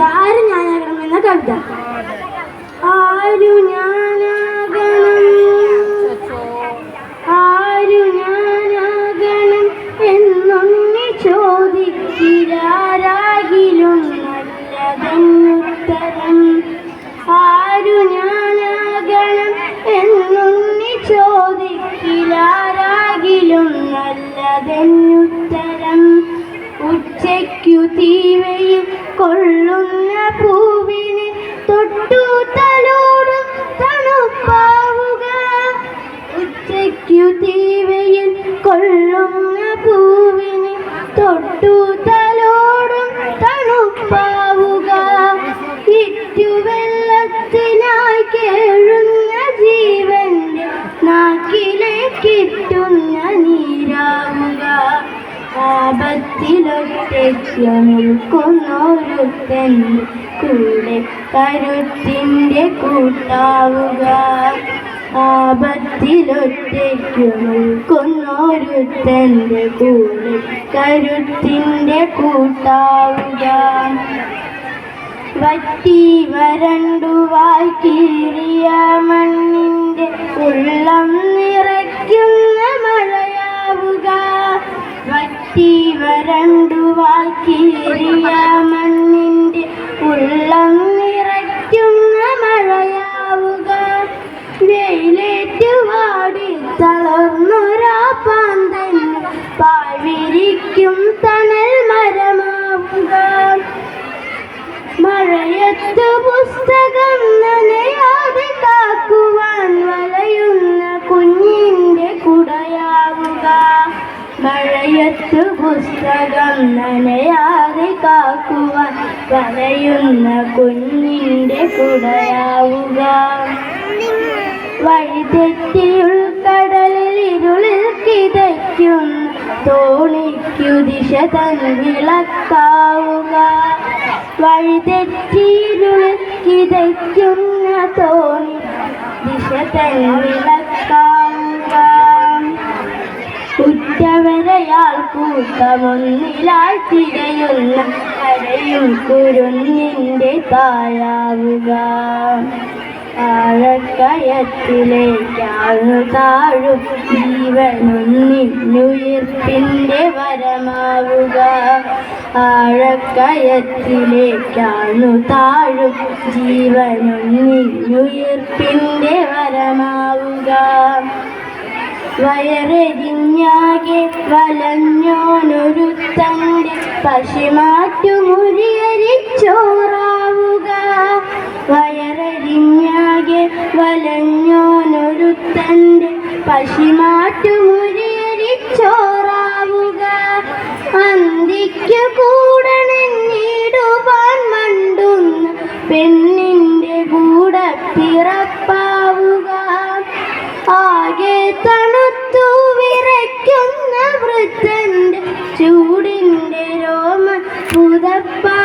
ആരു ഞാനാകണം എന്ന കവിത. ആരു ഞാനാകണം, ആരു ഞാനാകണം എന്നൊന്നി ചോദിക്കിലാരാകിലും നല്ലതെന്നുത്തരം. ആരു ഞാനാകണം എന്നൊന്നി ചോദിക്കിലാരാകിലും നല്ലതെന്നുത്തരം. ഉച്ചയ്ക്കു തീവയിൽ കൊള്ളുന്ന പൂവിനെ തൊട്ടു തലോടും തണുപ്പാവുക. ഉച്ചയ്ക്കു തീവയിൽ കൊള്ളുന്ന പൂവിനെ തൊട്ടു തലോടും തണുപ്പാവുക. ഇറ്റുവെള്ളത്തിനായി കേഴുന്ന ജീവന്റെ നാക്കിലേക്കിട്ടുന്ന നീരാവുക. ആപത്തിലൊറ്റയ്ക്കു നിൽക്കുന്നൊരുത്തൻ്റെ കൂടെ കരുത്തിൻ്റെ കൂട്ടാവുക. ആപത്തിലൊറ്റയ്ക്കു നിൽക്കുന്നൊരുത്തൻ്റെ കൂടെ കരുത്തിൻ്റെ കൂട്ടാവുക. വറ്റി വരണ്ടുവായി കീറിയ മണ്ണിൻ്റെ ഉള്ളം നിറയ്ക്കുന്ന മഴയാവുക. വറ്റി വരണ്ടുവായി കീറിയ മണ്ണിൻ്റെ ഉള്ളം നിറയ്ക്കുന്ന മഴയാവുക. വെയിലേറ്റു വാടി തളർന്നൊരാ പാന്തൻ പാഴ്വിരിക്കും തണൽ മരമാവുക. മഴയത്തു പുസ്തകം നനയാതെ കാക്കുവാൻ വലയുന്ന കുഞ്ഞിൻ്റെ കുടയാവുക. മഴയത്തു പുസ്തകം നനയാതെ കാക്കുവാൻ വലയുന്ന കുഞ്ഞിൻ്റെ കുടയാവുക. വഴിതെറ്റി ഉൾക്കടലിൽ ഇരുളിൽ കിതയ്ക്കുന്ന തോണിക്കു ദിശ തൻ വിളക്കാവുക. വഴിതെറ്റിയിരുളിൽ കിതയ്ക്കുന്ന തോണി ദിശ തൻ വിളക്കാവുക. ഉറ്റവരയാൾ കൂട്ടമൊന്നിലായി തിരയുന്ന കരയും കുരുന്നിൻ്റെ തായാവുക. ആഴക്കയത്തിലേക്കാണു താഴും ജീവനൊന്നിനുയിർപ്പിൻ്റെ വരമാവുക. ആഴക്കയത്തിലേക്കാണു താഴും ജീവനൊന്നിനുയിർപ്പിൻ്റെ വരമാവുക. വയറെരിഞ്ഞാകെ വലഞ്ഞോനൊരുത്തൻ്റെ പശിമാറ്റുമുരിയരിച്ചോറാവുക. വയറെരിഞ്ഞാകെ വലഞ്ഞോനൊരുത്തൻ്റെ പശിമാറ്റുമുരിയരിച്ചോറാവുക. അന്തിക്കു കൂടണഞ്ഞിടുവാൻ മണ്ടുന്ന പെണ്ണിൻ്റെ കൂടെ പിറപ്പാവുക. ആകെ തണുത്തു വിറയ്ക്കുന്ന വൃദ്ധൻ്റെ ചൂടിൻ്റെ രോമ പുതപ്പാവുക.